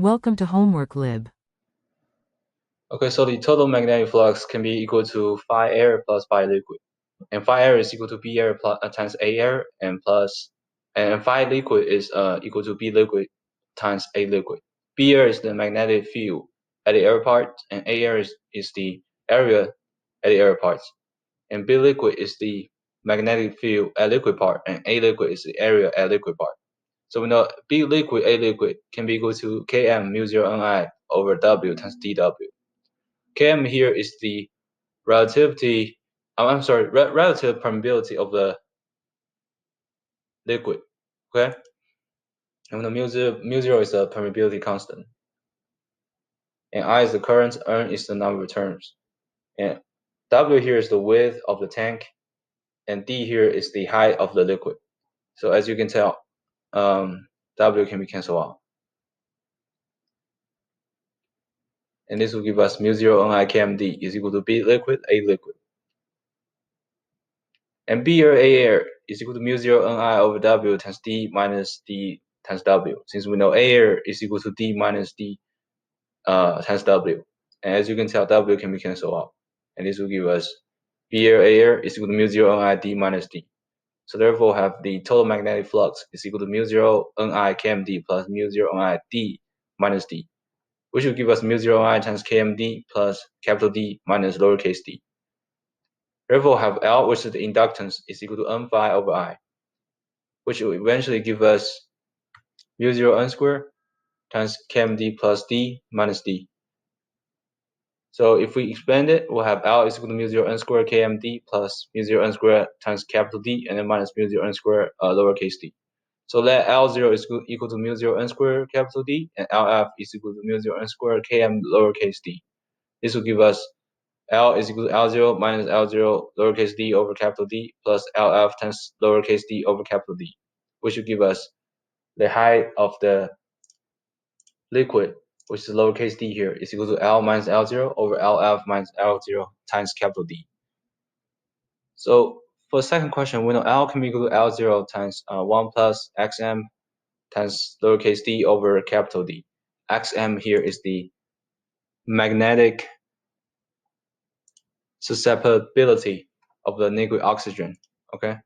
Welcome to Homework Lib. Okay, so the total magnetic flux can be equal to phi air plus phi liquid, and phi air is equal to B air plus, times A air, and phi liquid is equal to B liquid times A liquid. B air is the magnetic field at the air part, and A air is the area at the air parts, and B liquid is the magnetic field at liquid part, and A liquid is the area at liquid part. So we know B liquid, A liquid can be equal to Km mu 0 Ni over W times dW. Km here is the relative permeability of the liquid. Okay, and the mu zero is the permeability constant, and I is the current, N is the number of turns, and W here is the width of the tank, and D here is the height of the liquid. So as you can tell, W can be cancelled out, and this will give us mu 0 Ni KmD is equal to B liquid, A liquid. And B or A air is equal to mu 0 Ni over W times D minus D times W, since we know A air is equal to D minus D times W. And as you can tell, W can be cancelled out. And this will give us B air A air is equal to mu 0 Ni D minus D. So therefore have the total magnetic flux is equal to mu 0 Ni KmD plus mu 0 Ni D minus D, which will give us mu 0 Ni times KmD plus capital D minus lowercase d. Therefore have L, which is the inductance, is equal to N phi over I, which will eventually give us mu 0 N squared times KmD plus D minus D. So if we expand it, we'll have L is equal to mu 0 N squared KmD plus mu 0 N squared times capital D, and then minus mu 0 N squared lowercase d. So that L0 is equal to mu 0 N squared capital D, and LF is equal to mu 0 N squared Km lowercase d. This will give us L is equal to L0 minus L0 lowercase d over capital D plus LF times lowercase d over capital D, which will give us the height of the liquid, which is lowercase d here, is equal to L minus L0 over LF minus L0 times capital D. So for the second question, we know L can be equal to L0 times 1 plus xm times lowercase d over capital D. Xm here is the magnetic susceptibility of the liquid oxygen. Okay,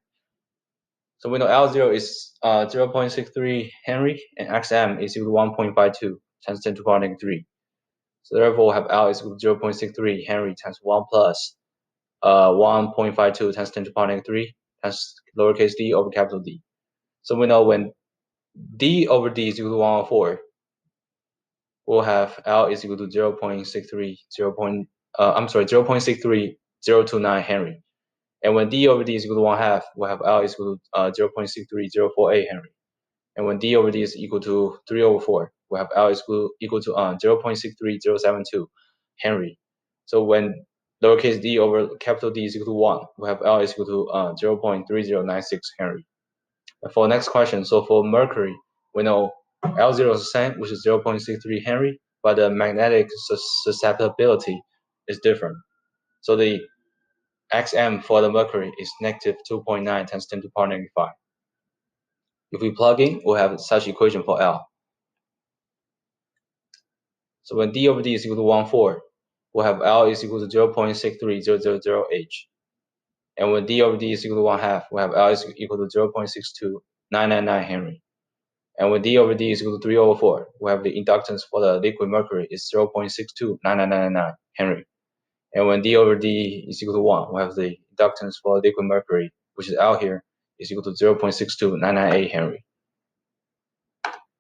so we know L0 is 0.63 Henry, and Xm is equal to 1.52 times 10 to the power negative 3. So therefore, we'll have L is equal to 0.63 Henry times 1 plus 1.52 times 10 to the power negative 3 times lowercase d over capital D. So we know when d over d is equal to 104, we'll have L is equal to 0.63029 Henry. And when d over d is equal to 1/2, we'll have L is equal to 0.63048 Henry. And when d over d is equal to 3/4, we'll have L is equal to 0.63072 Henry. So when lowercase d over capital D is equal to 1, we have L is equal to 0.3096 Henry. And for the next question, so for mercury, we know L0 is the same, which is 0.63 Henry, but the magnetic susceptibility is different. So the Xm for the mercury is negative 2.9 times 10 to the power negative 5. If we plug in, we'll have such equation for L. So when d over d is equal to 1/4, we'll have L is equal to 0.63000H. And when d over d is equal to 1/2, we'll have L is equal to 0.62999 Henry. And when d over d is equal to 3/4, we have the inductance for the liquid mercury is 0.629999 Henry. And when d over d is equal to 1, we have the inductance for liquid mercury, which is out here, is equal to 0.62998 Henry.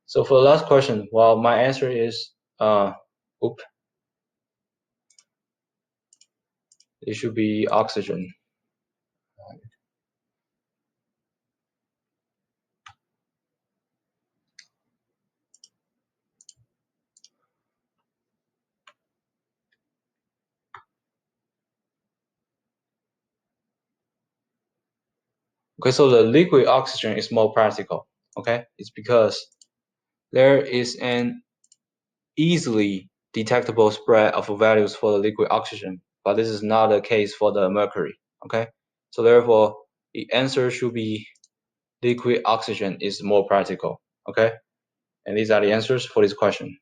So for the last question, well, my answer is, it should be oxygen. Okay, so the liquid oxygen is more practical. Okay, it's because there is an easily detectable spread of values for the liquid oxygen, but this is not the case for the mercury. Okay, so therefore the answer should be liquid oxygen is more practical. Okay, and these are the answers for this question.